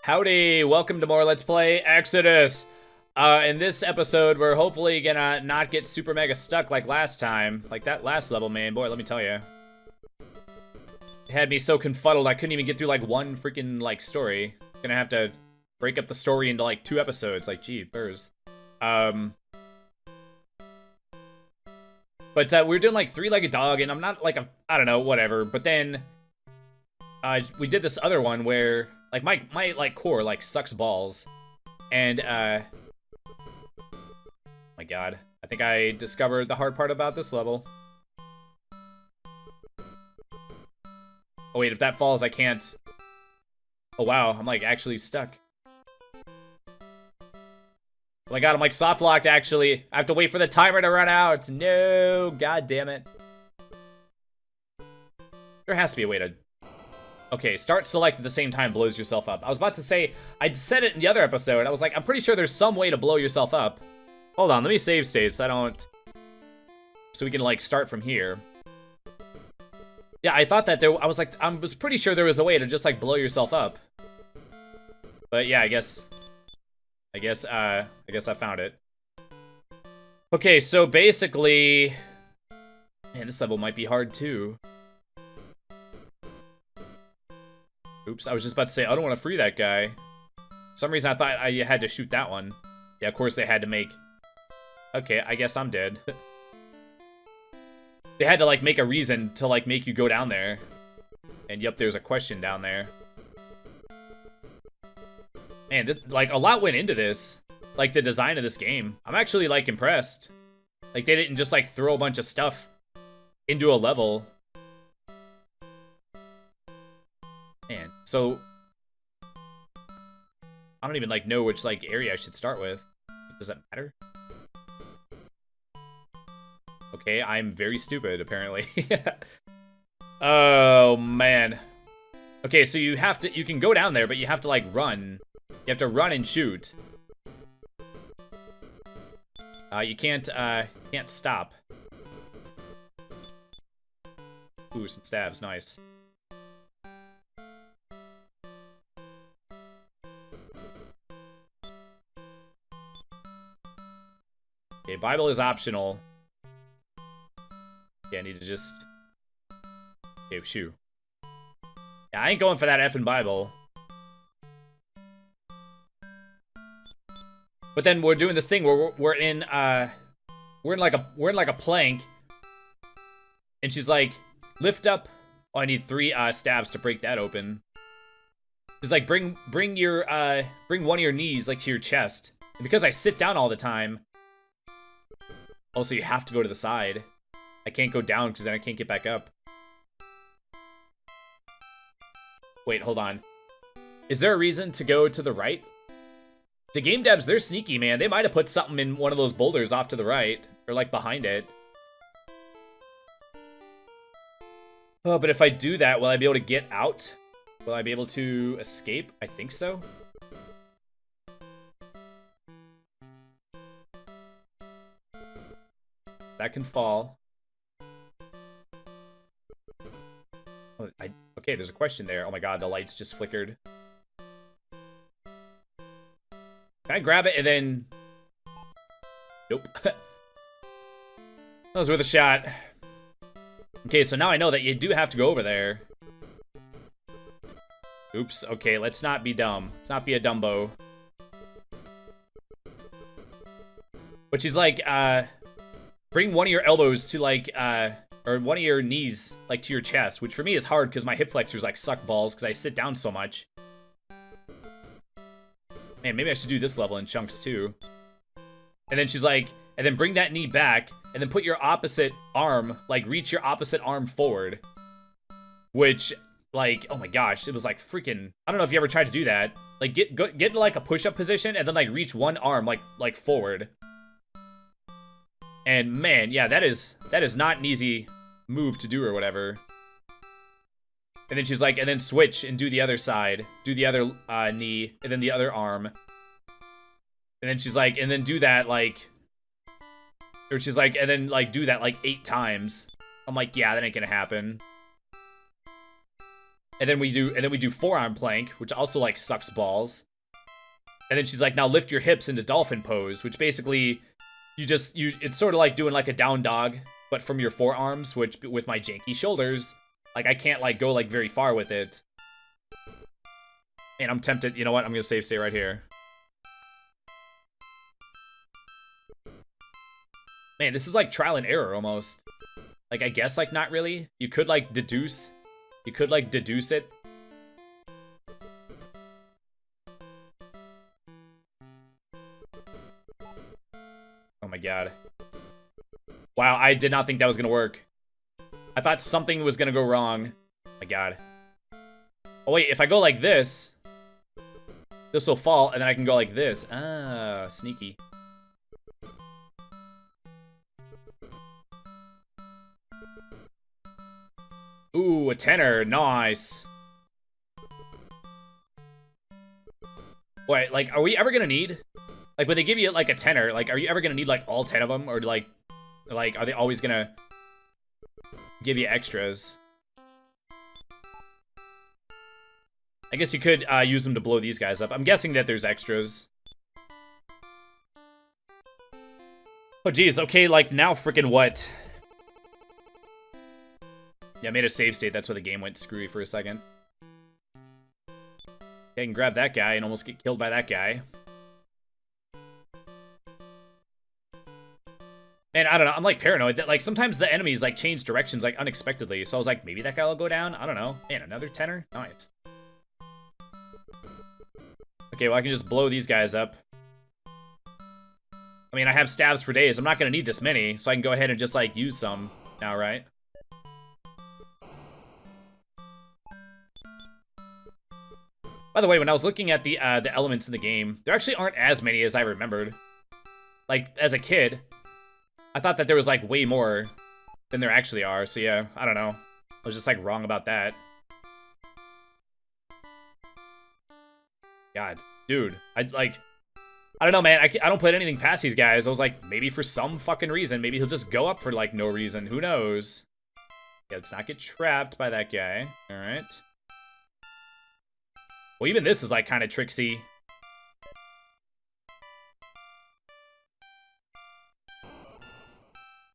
Howdy, welcome to more Let's Play Exodus. In this episode, we're hopefully gonna not get super mega stuck like last time. Like that last level, man, boy, let me tell you. It had me so confuddled, I couldn't even get through like one freaking like story. Gonna have to break up the story into like 2 episodes, like gee, burrs. But we were doing like 3-legged dog, and I'm not like I don't know, whatever. But then we did this other one where like my like core like sucks balls, and my god, I think I discovered the hard part about this level. Oh wait, if that falls, I can't. Oh wow, I'm like actually stuck. Oh my god, I'm like soft locked actually. I have to wait for the timer to run out. No, god damn it. There has to be a way to... Okay, start select at the same time blows yourself up. I was about to say, I said it in the other episode. I was like, I'm pretty sure there's some way to blow yourself up. Hold on, let me save state so I don't... So we can like start from here. Yeah, I thought that there... I was pretty sure there was a way to just like blow yourself up. But yeah, I guess I found it. Okay, so basically... Man, this level might be hard too. Oops, I was just about to say, I don't want to free that guy. For some reason, I thought I had to shoot that one. Yeah, of course they had to make... Okay, I guess I'm dead. They had to, like, make a reason to, like, make you go down there. And, yep, there's a question down there. Man, this, like, a lot went into this. Like, the design of this game. I'm actually, like, impressed. Like, they didn't just, like, throw a bunch of stuff into a level. Man, so... I don't even, like, know which, like, area I should start with. Does that matter? Okay, I'm very stupid, apparently. Oh, man. Okay, so you can go down there, but you have to, like, run. You have to run and shoot. You can't stop. Ooh, some stabs, nice. Okay, Bible is optional. Yeah, I need to just... Okay, shoo. Yeah, I ain't going for that effing Bible. But then we're doing this thing where we're in like a plank. And she's like, lift up. Oh, I need 3 stabs to break that open. She's like, bring one of your knees like to your chest. And because I sit down all the time... Also, you have to go to the side. I can't go down because then I can't get back up. Wait, hold on. Is there a reason to go to the right? The game devs, they're sneaky, man. They might have put something in one of those boulders off to the right. Or, like, behind it. Oh, but if I do that, will I be able to get out? Will I be able to escape? I think so. That can fall. Oh, okay, there's a question there. Oh my god, the lights just flickered. Can I grab it and then... Nope. That was worth a shot. Okay, so now I know that you do have to go over there. Oops, okay, let's not be dumb. Let's not be a Dumbo. But she's like, bring one of your elbows to, like, or one of your knees, like, to your chest, which for me is hard because my hip flexors, like, suck balls because I sit down so much. Man, maybe I should do this level in chunks, too. And then she's like, and then bring that knee back, and then put your opposite arm, like, reach your opposite arm forward. Which, like, oh my gosh, it was, like, freaking... I don't know if you ever tried to do that. Like, get into, like, a push-up position, and then, like, reach one arm, like forward. And man, yeah, that is not an easy move to do or whatever. And then she's like, and then switch and do the other side. Do the other knee, and then the other arm. And then she's like, and then do that like... Or she's like, and then like do that like 8 times. I'm like, yeah, that ain't gonna happen. And then we do forearm plank, which also like sucks balls. And then she's like, now lift your hips into dolphin pose, which basically it's sort of like doing like a down dog, but from your forearms, which with my janky shoulders, like I can't like go like very far with it. And I'm tempted, you know what? I'm gonna save state right here. Man, this is like trial and error almost. Like, I guess, like, not really. You could, like, deduce. You could, like, deduce it. Oh my god. Wow, I did not think that was gonna work. I thought something was gonna go wrong. Oh my god. Oh wait, if I go like this, this will fall, and then I can go like this. Ah, sneaky. Ooh, a tenor. Nice. Wait, like, are we ever gonna need... Like, when they give you, like, a tenor, like, are you ever gonna need, like, all 10 of them? Or, like, are they always gonna give you extras? I guess you could use them to blow these guys up. I'm guessing that there's extras. Oh, geez. Okay, like, now freaking what? Yeah, I made a save state. That's where the game went screwy for a second. Okay, I can grab that guy and almost get killed by that guy. Man, I don't know. I'm like paranoid that like sometimes the enemies like change directions like unexpectedly. So I was like, maybe that guy will go down. I don't know. Man, another tenor? Nice. Okay, well I can just blow these guys up. I mean, I have stabs for days. I'm not going to need this many. So I can go ahead and just like use some now, right? By the way, when I was looking at the elements in the game, there actually aren't as many as I remembered. Like, as a kid, I thought that there was, like, way more than there actually are. So, yeah, I don't know. I was just, like, wrong about that. God, dude. I don't know, man. I don't put anything past these guys. I was like, maybe for some fucking reason, maybe he'll just go up for, like, no reason. Who knows? Yeah, let's not get trapped by that guy. All right. Well, even this is, like, kind of tricksy.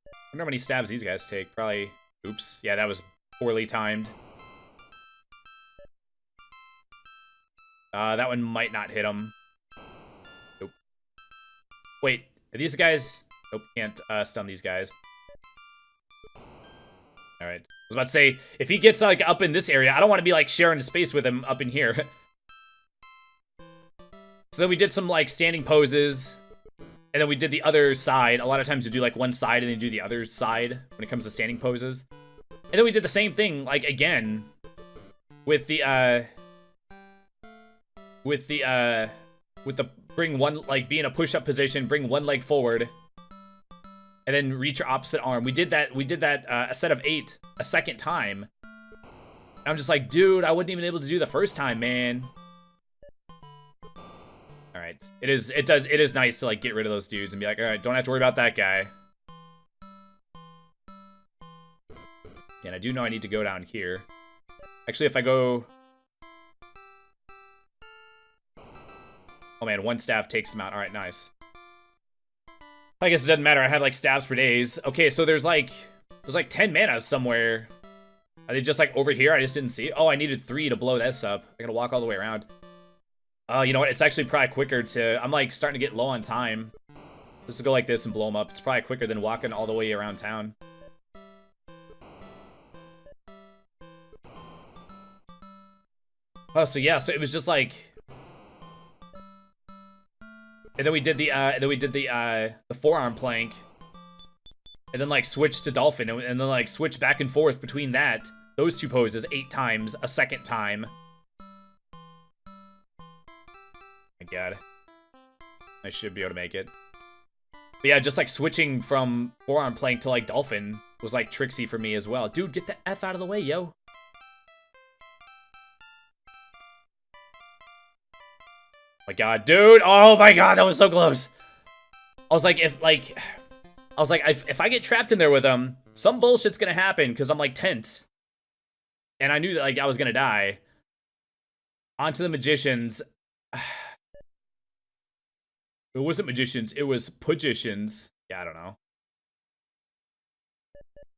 I wonder how many stabs these guys take. Probably... Oops. Yeah, that was poorly timed. That one might not hit him. Nope. Wait, are these guys... Nope, can't stun these guys. Alright. I was about to say, if he gets, like, up in this area, I don't want to be, like, sharing space with him up in here. So then we did some, like, standing poses, and then we did the other side. A lot of times you do, like, one side and then you do the other side when it comes to standing poses. And then we did the same thing, like, again, with the bring one, like, be in a push-up position, bring one leg forward, and then reach your opposite arm. We did that a set of 8 a second time. And I'm just like, dude, I wasn't even able to do the first time, man. Alright. It is nice to, like, get rid of those dudes and be like, alright, don't have to worry about that guy. Yeah, and I do know I need to go down here. Actually, if I go... Oh man, one staff takes him out. Alright, nice. I guess it doesn't matter. I had, like, stabs for days. Okay, so there's like 10 manas somewhere. Are they just, like, over here? I just didn't see it. Oh, I needed 3 to blow this up. I gotta walk all the way around. You know what? It's actually probably quicker to... I'm, like, starting to get low on time. Just to go like this and blow them up. It's probably quicker than walking all the way around town. Oh, so yeah. So it was just, like... And then we did the forearm plank. And then, like, switched to dolphin. And then, like, switch back and forth between those two poses 8 times, a second time. My god. I should be able to make it. But yeah, just, like, switching from forearm plank to, like, dolphin was, like, tricksy for me as well. Dude, get the F out of the way, yo. My god, dude. Oh my god, that was so close. I was like, if I get trapped in there with them, some bullshit's gonna happen because I'm, like, tense. and I knew that like I was gonna die. Onto the magicians. It wasn't magicians, it was pugicians. Yeah, I don't know.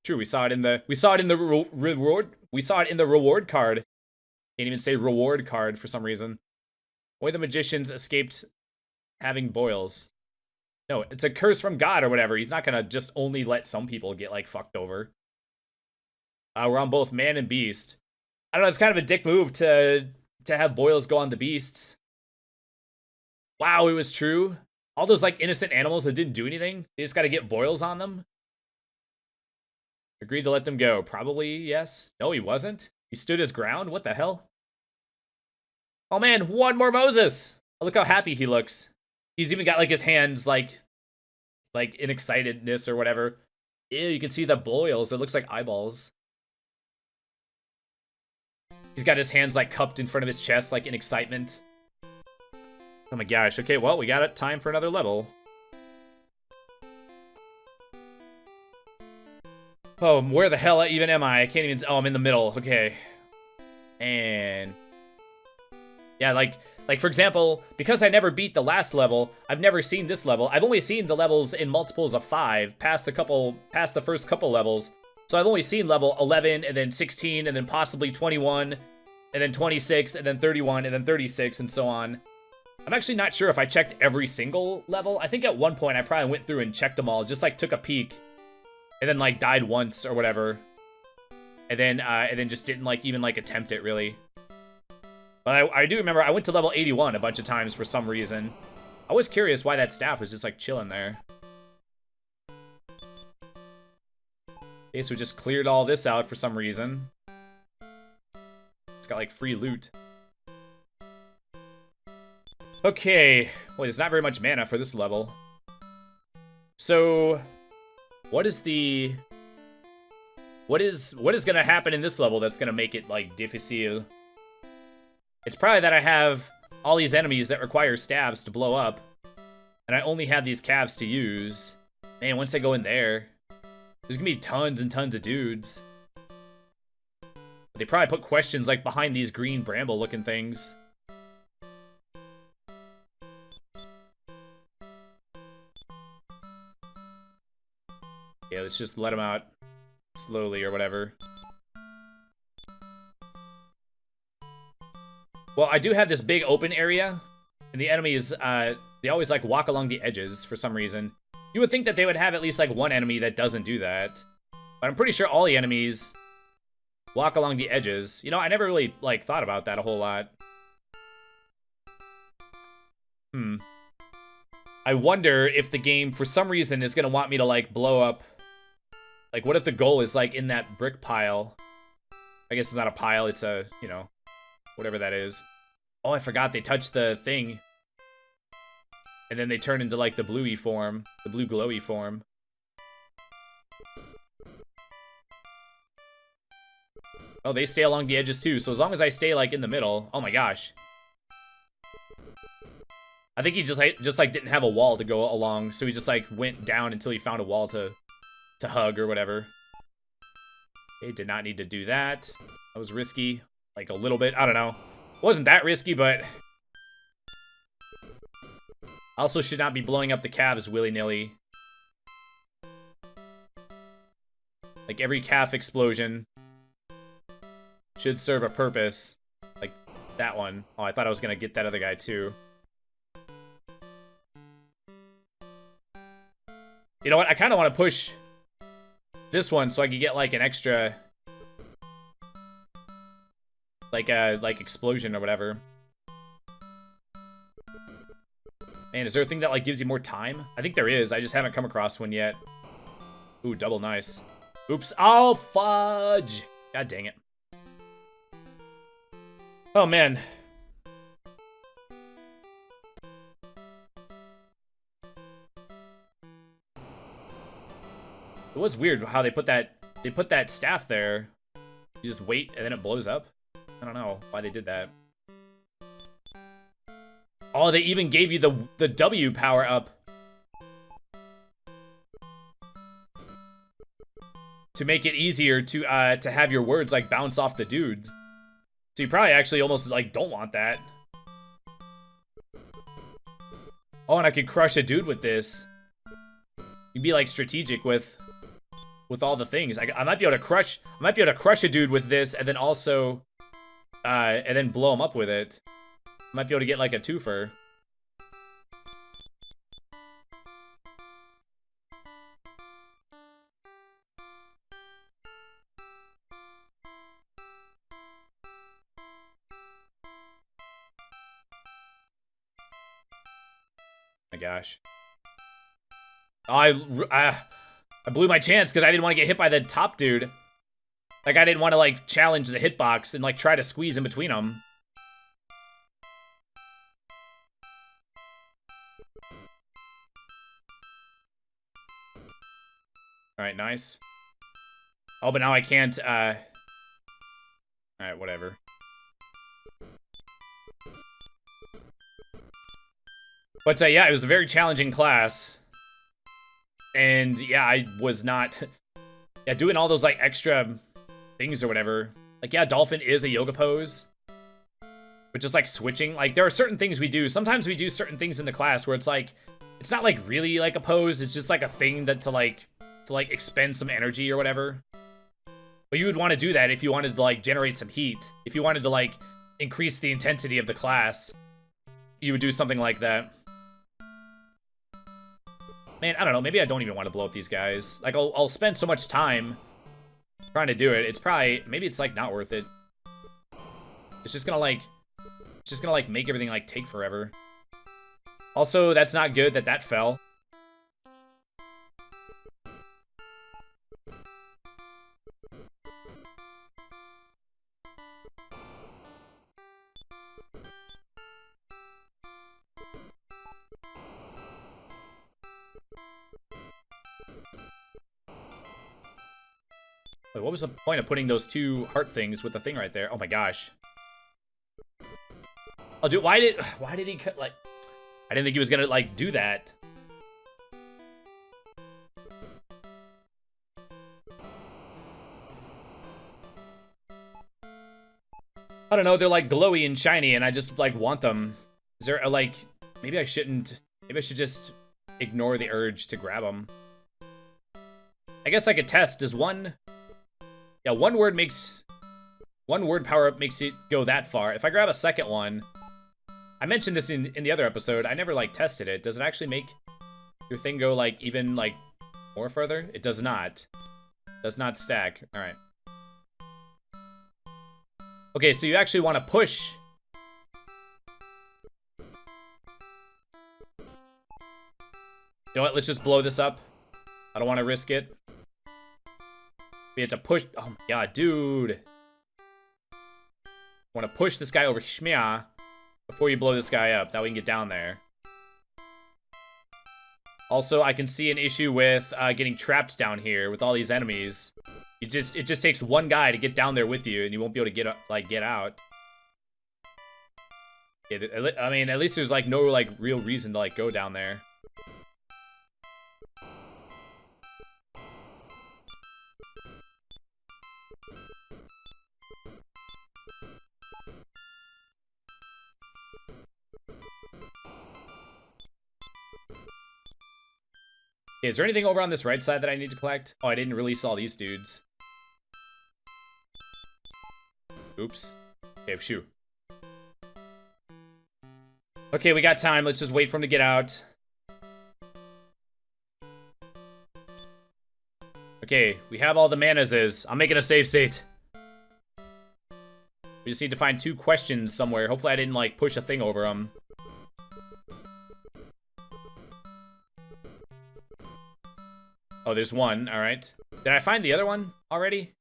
True, we saw it in the reward card. Can't even say reward card for some reason. Only the magicians escaped having boils. No, it's a curse from God or whatever. He's not gonna just only let some people get like fucked over. We're on both man and beast. I don't know, it's kind of a dick move to have boils go on the beasts. Wow, it was true. All those like innocent animals that didn't do anything, they just gotta get boils on them. Agreed to let them go. Probably, yes. No, he wasn't. He stood his ground? What the hell? Oh man, one more Moses! Oh, look how happy he looks. He's even got like his hands like in excitedness or whatever. Ew, you can see the boils. It looks like eyeballs. He's got his hands like cupped in front of his chest like in excitement. Oh my gosh. Okay, well, we got it. Time for another level. Oh, where the hell even am I? I can't even... Oh, I'm in the middle. Okay. And... yeah, like for example, because I never beat the last level, I've never seen this level. I've only seen the levels in multiples of 5, past the first couple levels. So I've only seen level 11, and then 16, and then possibly 21, and then 26, and then 31, and then 36, and so on. I'm actually not sure if I checked every single level. I think at one point I probably went through and checked them all, just like took a peek, and then like died once or whatever. And then just didn't like even like attempt it really. But I do remember I went to level 81 a bunch of times for some reason. I was curious why that staff was just like chilling there. Okay, so we just cleared all this out for some reason. It's got like free loot. Okay, well, there's not very much mana for this level. So, what is gonna happen in this level that's gonna make it like difficile? It's probably that I have all these enemies that require staves to blow up, and I only have these calves to use. Man, once I go in there, there's gonna be tons and tons of dudes. But they probably put questions like behind these green bramble looking things. Yeah, let's just let them out slowly or whatever. Well, I do have this big open area, and the enemies, they always like walk along the edges for some reason. You would think that they would have at least like one enemy that doesn't do that, but I'm pretty sure all the enemies walk along the edges. You know, I never really like thought about that a whole lot. I wonder if the game, for some reason, is gonna want me to like blow up. Like, what if the goal is like in that brick pile? I guess it's not a pile, it's a, you know, whatever that is. Oh, I forgot they touched the thing. And then they turn into like the bluey form, the blue glowy form. Oh, they stay along the edges too, so as long as I stay like in the middle, oh my gosh. I think he just like didn't have a wall to go along, so he just like went down until he found a wall to hug or whatever. Okay, did not need to do that. That was risky, like a little bit. I don't know. Wasn't that risky, but also should not be blowing up the calves willy-nilly. Like every calf explosion should serve a purpose. Like that one. Oh, I thought I was gonna get that other guy too. You know what? I kind of want to push this one so I can get like an extra like explosion or whatever. Man, is there a thing that like gives you more time? I think there is. I just haven't come across one yet. Ooh, double nice. Oops. Oh, fudge. God dang it. Oh, man. It was weird how they put that staff there. You just wait and then it blows up. I don't know why they did that. Oh, they even gave you the W power up. to make it easier to have your words like bounce off the dudes. So you probably actually almost like don't want that. Oh, and I could crush a dude with this. You'd be like strategic with all the things. I might be able to crush. I might be able to crush a dude with this, and then also, and then blow him up with it. I might be able to get like a twofer. My gosh. Oh, I blew my chance because I didn't want to get hit by the top dude. Like, I didn't want to, like, challenge the hitbox and, like, try to squeeze in between them. Alright, nice. Oh, but now I can't, Alright, whatever. But, yeah, it was a very challenging class. And, yeah, I was not... yeah, doing all those, like, extra things or whatever. Like, yeah, dolphin is a yoga pose. But just, like, switching. Like, there are certain things we do. Sometimes we do certain things in the class where it's, like... it's not, like, really, like, a pose. It's just, like, a thing that to expend some energy or whatever. But you would want to do that if you wanted to, like, generate some heat. If you wanted to, like, increase the intensity of the class. You would do something like that. Man, I don't know, maybe I don't even want to blow up these guys. Like, I'll spend so much time trying to do it. It's probably, maybe it's, like, not worth it. It's just gonna, like, make everything, like, take forever. Also, that's not good that fell. Wait, what was the point of putting those two heart things with the thing right there? Oh my gosh. Oh, dude, why did he cut, like... I didn't think he was gonna, like, do that. I don't know, they're, like, glowy and shiny, and I just, like, want them. Is there, like... maybe I shouldn't... maybe I should just ignore the urge to grab them. I guess I could test. Does one... yeah, one word power-up makes it go that far. If I grab a second one... I mentioned this in the other episode. I never, like, tested it. Does it actually make your thing go, like, even, like, more further? It does not. Does not stack. Alright. Okay, so you actually want to push. You know what? Let's just blow this up. I don't want to risk it. We have to push. Oh my god, dude. I want to push this guy over Shmia before you blow this guy up. That way we can get down there. Also, I can see an issue with getting trapped down here with all these enemies. It just takes one guy to get down there with you, and you won't be able to get out. I mean, at least there's like no like real reason to like go down there. Okay, is there anything over on this right side that I need to collect? Oh, I didn't release all these dudes. Oops. Okay, shoot. Okay, we got time. Let's just wait for him to get out. Okay, we have all the manas. I'm making a save state. We just need to find 2 questions somewhere. Hopefully I didn't, like, push a thing over them. Oh, there's one. All right. Did I find the other one already?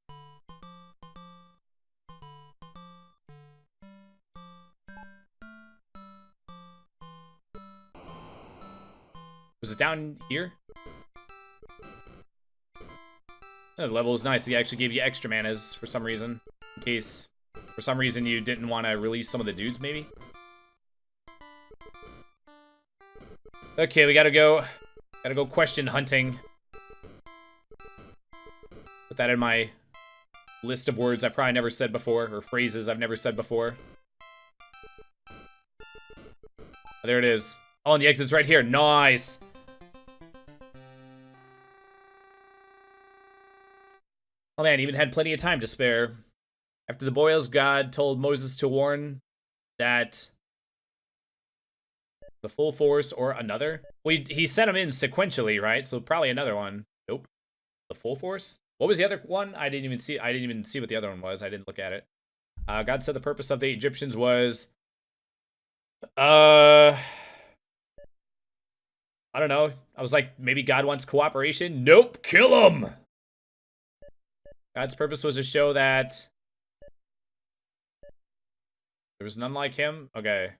Was it down here? Oh, the level is nice. He actually gave you extra manas for some reason. In case, for some reason, you didn't want to release some of the dudes, maybe? Okay, we gotta go question hunting. Put that in my list of words I probably never said before, or phrases I've never said before. There it is. Oh, and the exit's right here. Nice. Oh man, even had plenty of time to spare. After the boils, God told Moses to warn that the full force or another. Well, he sent them in sequentially, right? So probably another one. Nope. The full force? What was the other one? I didn't even see what the other one was. I didn't look at it. God said the purpose of the Egyptians was I don't know. I was like, maybe God wants cooperation. Nope, kill him. God's purpose was to show that there was none like him. Okay.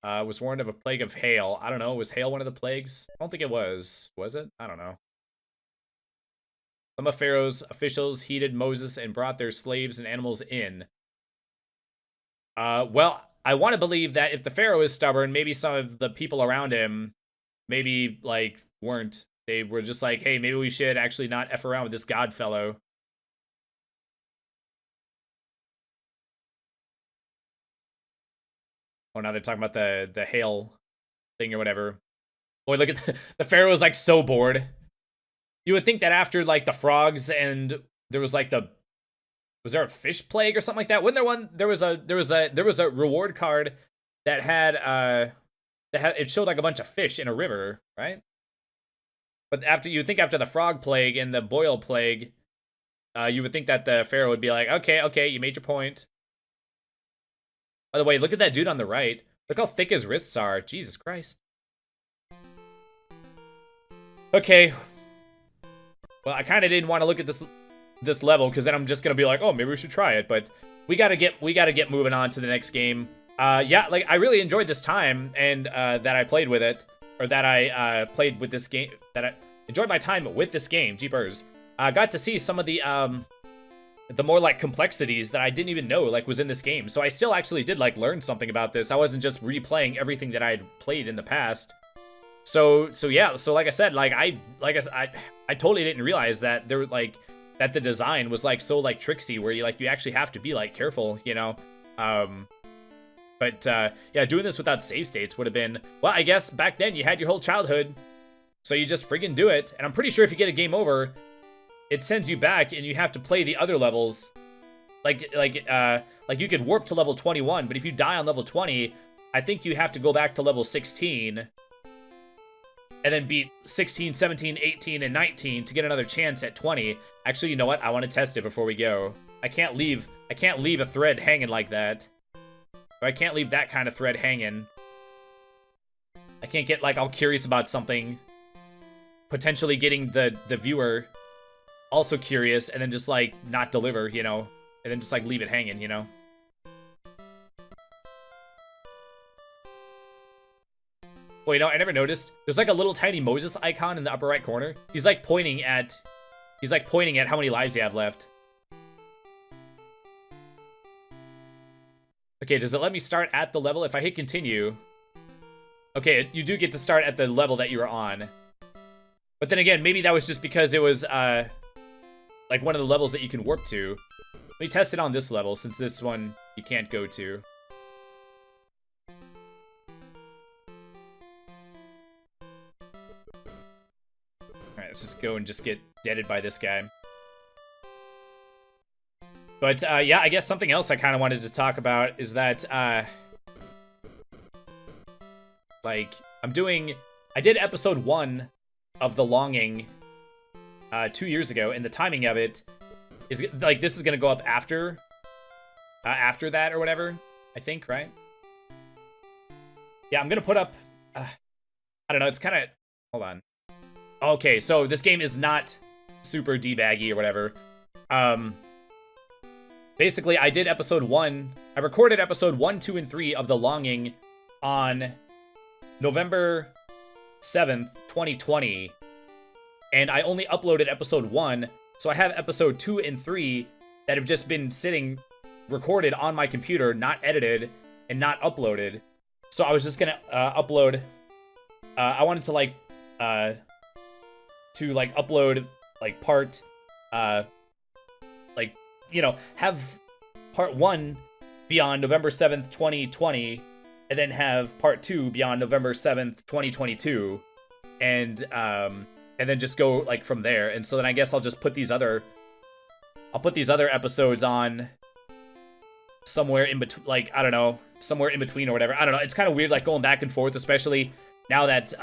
Was warned of a plague of hail. I don't know. Was hail one of the plagues? I don't think it was. Was it? I don't know. Some of Pharaoh's officials heeded Moses and brought their slaves and animals in. Well, I want to believe that if the Pharaoh is stubborn, maybe some of the people around him maybe, like, weren't. They were just like, hey, maybe we should actually not F around with this God fellow. Oh, now they're talking about the hail thing or whatever. Boy, look at the Pharaoh is like so bored. You would think that after like the frogs and there was like was there a fish plague or something like that? Wasn't there one? There was a reward card that had it showed like a bunch of fish in a river, right? But after the frog plague and the boil plague, you would think that the Pharaoh would be like, okay, you made your point. By the way, look at that dude on the right. Look how thick his wrists are. Jesus Christ. Okay. Well, I kind of didn't want to look at this level because then I'm just gonna be like, oh, maybe we should try it. But we gotta get moving on to the next game. Yeah, like I really enjoyed this time and that I played with it, or that I played with this game. That I enjoyed my time with this game. Jeepers. I got to see some of the more like complexities that I didn't even know like was in this game. So I still actually did like learn something about this. I wasn't just replaying everything that I had played in the past. So yeah, so like I said, I totally didn't realize that there like that the design was like so like tricksy where you actually have to be like careful, you know. But yeah, doing this without save states would have been, well, I guess back then you had your whole childhood. So you just friggin' do it. And I'm pretty sure if you get a game over, it sends you back and you have to play the other levels. Like you could warp to level 21, but if you die on level 20, I think you have to go back to level 16 and then beat 16, 17, 18, and 19 to get another chance at 20. Actually, you know what? I want to test it before we go. I can't leave a thread hanging like that. Or I can't leave that kind of thread hanging. I can't get like all curious about something, potentially getting the viewer also curious, and then just like not deliver, you know, and then just like leave it hanging, you know. Wait, no, I never noticed. There's like a little tiny Moses icon in the upper right corner. He's like pointing at how many lives you have left. Okay, does it let me start at the level if I hit continue? Okay, you do get to start at the level that you were on. But then again, maybe that was just because it was like one of the levels that you can warp to. Let me test it on this level, since this one you can't go to. Alright, let's just go and just get deaded by this guy. But yeah, I guess something else I kind of wanted to talk about is that like I did episode 1 of The Longing 2 years ago, and the timing of it is like this is gonna go up after that or whatever, I think, right? Yeah, I'm gonna put up I don't know, it's kind of, hold on. Okay, so this game is not super debaggy or whatever. Basically, I did episode 1. I recorded episode 1, 2, and 3 of The Longing on November 7th, 2020. And I only uploaded episode 1, so I have episode 2 and 3 that have just been sitting recorded on my computer, not edited and not uploaded. So I was just gonna upload. I wanted to upload like part, like, you know, have part 1 be on November 7th, 2020, and then have part 2 be on November 7th, 2022, and then just go like from there. And so then I guess I'll just put these other episodes on somewhere in between, like, I don't know, somewhere in between or whatever. I don't know. It's kind of weird, like, going back and forth, especially now that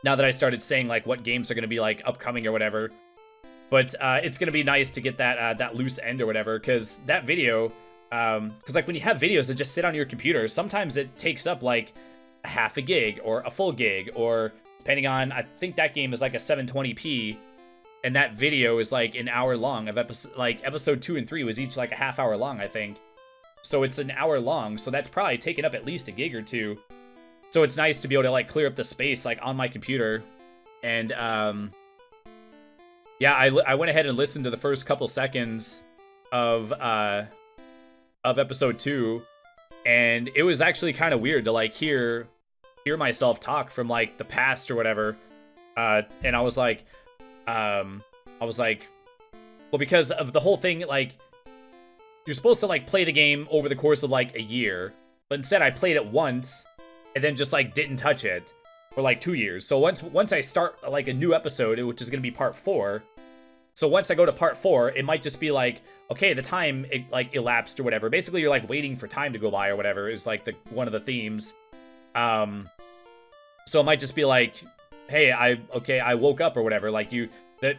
I started saying like what games are going to be like upcoming or whatever. But it's going to be nice to get that loose end or whatever, because that video, because like when you have videos that just sit on your computer, sometimes it takes up like a half a gig or a full gig, or depending on, I think that game is like a 720p, and that video is like an hour long of episode 2 and 3 was each like a half hour long, I think. So it's an hour long, so that's probably taken up at least a gig or two. So it's nice to be able to like clear up the space like on my computer. And yeah, I went ahead and listened to the first couple seconds of episode 2, and it was actually kind of weird to like hear myself talk from like the past or whatever. And I was like, well, because of the whole thing, like, you're supposed to like play the game over the course of like a year, but instead I played it once and then just like didn't touch it for like 2 years. So once I start like a new episode, which is going to be part 4, so once I go to part 4, it might just be like, okay, the time like elapsed or whatever. Basically, you're like waiting for time to go by or whatever is like one of the themes. So it might just be like, hey, I woke up or whatever. Like now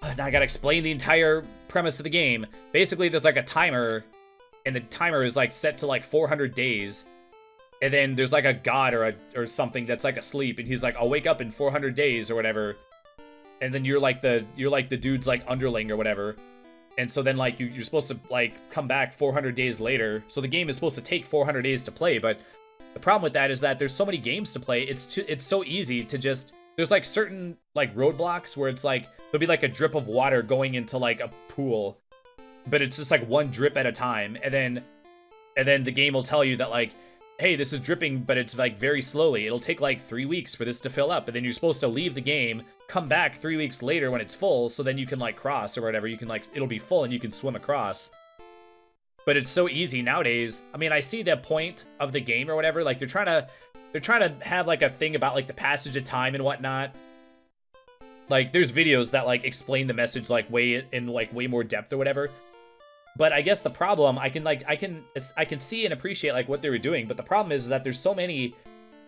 I gotta explain the entire premise of the game. Basically, there's like a timer, and the timer is like set to like 400 days. And then there's like a god or something that's like asleep, and he's like, I'll wake up in 400 days or whatever. And then you're like the dude's like underling or whatever. And so then like you're supposed to like come back 400 days later. So the game is supposed to take 400 days to play, but the problem with that is that there's so many games to play. It's so easy to just, there's like certain like roadblocks where it's like there'll be like a drip of water going into like a pool, but it's just like one drip at a time. And then the game will tell you that like, hey, this is dripping, but it's like very slowly. It'll take like 3 weeks for this to fill up. And then you're supposed to leave the game, come back 3 weeks later when it's full, so then you can like cross or whatever. You can like, it'll be full and you can swim across. But it's so easy nowadays. I mean, I see the point of the game or whatever. Like they're trying to have like a thing about like the passage of time and whatnot. Like there's videos that like explain the message like way more depth or whatever. But I guess the problem, I can see and appreciate like what they were doing, but the problem is that there's so many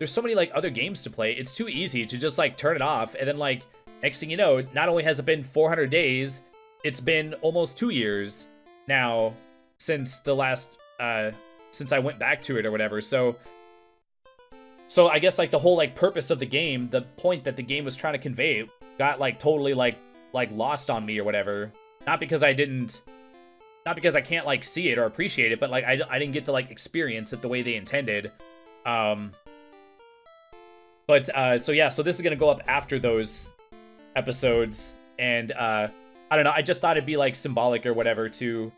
like other games to play. It's too easy to just like turn it off, and then like next thing you know, not only has it been 400 days, it's been almost 2 years now since the last since I went back to it or whatever. So I guess like the whole like purpose of the game, the point that the game was trying to convey, got like totally like lost on me or whatever. Not because I can't like see it or appreciate it, but like I didn't get to like experience it the way they intended. So yeah, so this is gonna go up after those episodes, and I don't know, I just thought it'd be like symbolic or whatever to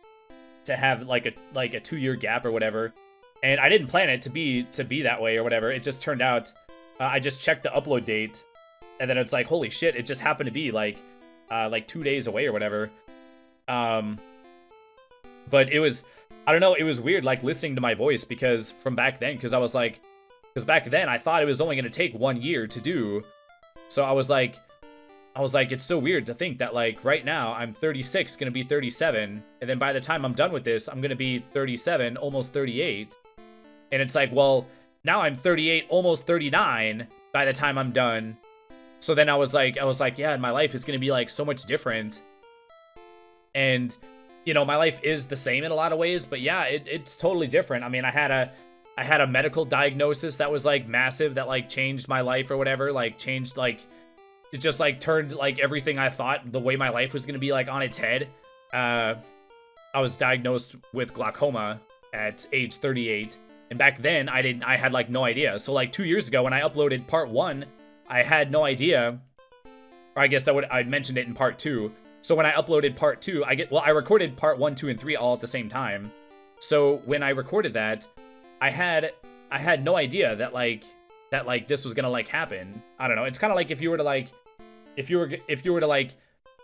have like a 2-year gap or whatever. And I didn't plan it to be that way or whatever. It just turned out I just checked the upload date, and then it's like, holy shit, it just happened to be like 2 days away or whatever. But it was, I don't know, it was weird like listening to my voice because from back then, because back then I thought it was only going to take 1 year to do. So I was like, it's so weird to think that like right now I'm 36, going to be 37. And then by the time I'm done with this, I'm going to be 37, almost 38. And it's like, well, now I'm 38, almost 39 by the time I'm done. So then I was like, yeah, and my life is going to be like so much different. And you know, my life is the same in a lot of ways, but yeah, it's totally different. I mean, I had a medical diagnosis that was like massive, that like changed my life or whatever, like changed, like it just like turned like everything I thought the way my life was going to be like on its head. I was diagnosed with glaucoma at age 38, and back then I had like no idea. So like 2 years ago when I uploaded part 1, I had no idea, or I guess I mentioned it in part 2. So when I uploaded part 2, I recorded part 1, 2, and 3 all at the same time. So when I recorded that, I had no idea that this was gonna like happen. I don't know. It's kind of like if you were to like if you were to like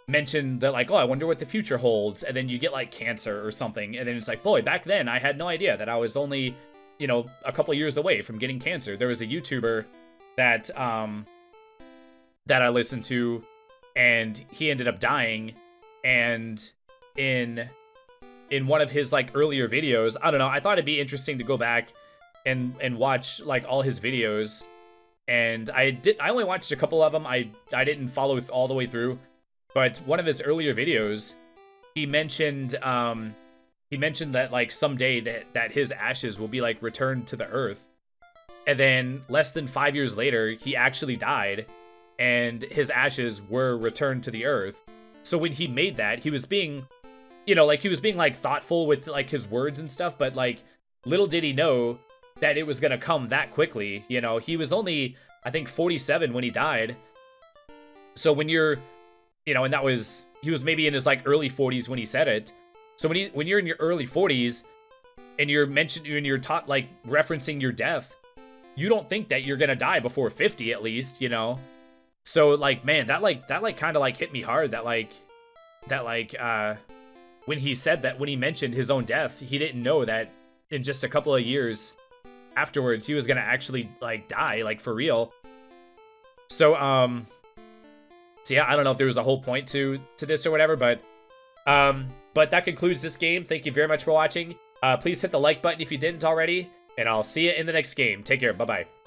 mention that, like, oh, I wonder what the future holds, and then you get like cancer or something, and then it's like, boy, back then I had no idea that I was only, you know, a couple years away from getting cancer. There was a YouTuber that that I listened to, and he ended up dying, and in one of his like earlier videos, I don't know, I thought it'd be interesting to go back and watch like all his videos, and I only watched a couple of them. I didn't follow all the way through, but one of his earlier videos, he mentioned that like someday that his ashes will be like returned to the earth, and then less than 5 years later, he actually died, and his ashes were returned to the earth. So when he made that, he was being, you know, like he was being like thoughtful with like his words and stuff, but like little did he know that it was gonna come that quickly. You know, he was only, I think, 47 when he died. So when you're, you know, and he was maybe in his like early 40s when he said it. So when you're in your early 40s and you're taught like referencing your death, you don't think that you're gonna die before 50 at least, you know. So like, man, that kind of like hit me hard. When he said that, when he mentioned his own death, he didn't know that in just a couple of years afterwards he was gonna actually like die, like for real. So yeah, I don't know if there was a whole point to this or whatever, but that concludes this game. Thank you very much for watching. Please hit the like button if you didn't already, and I'll see you in the next game. Take care. Bye bye.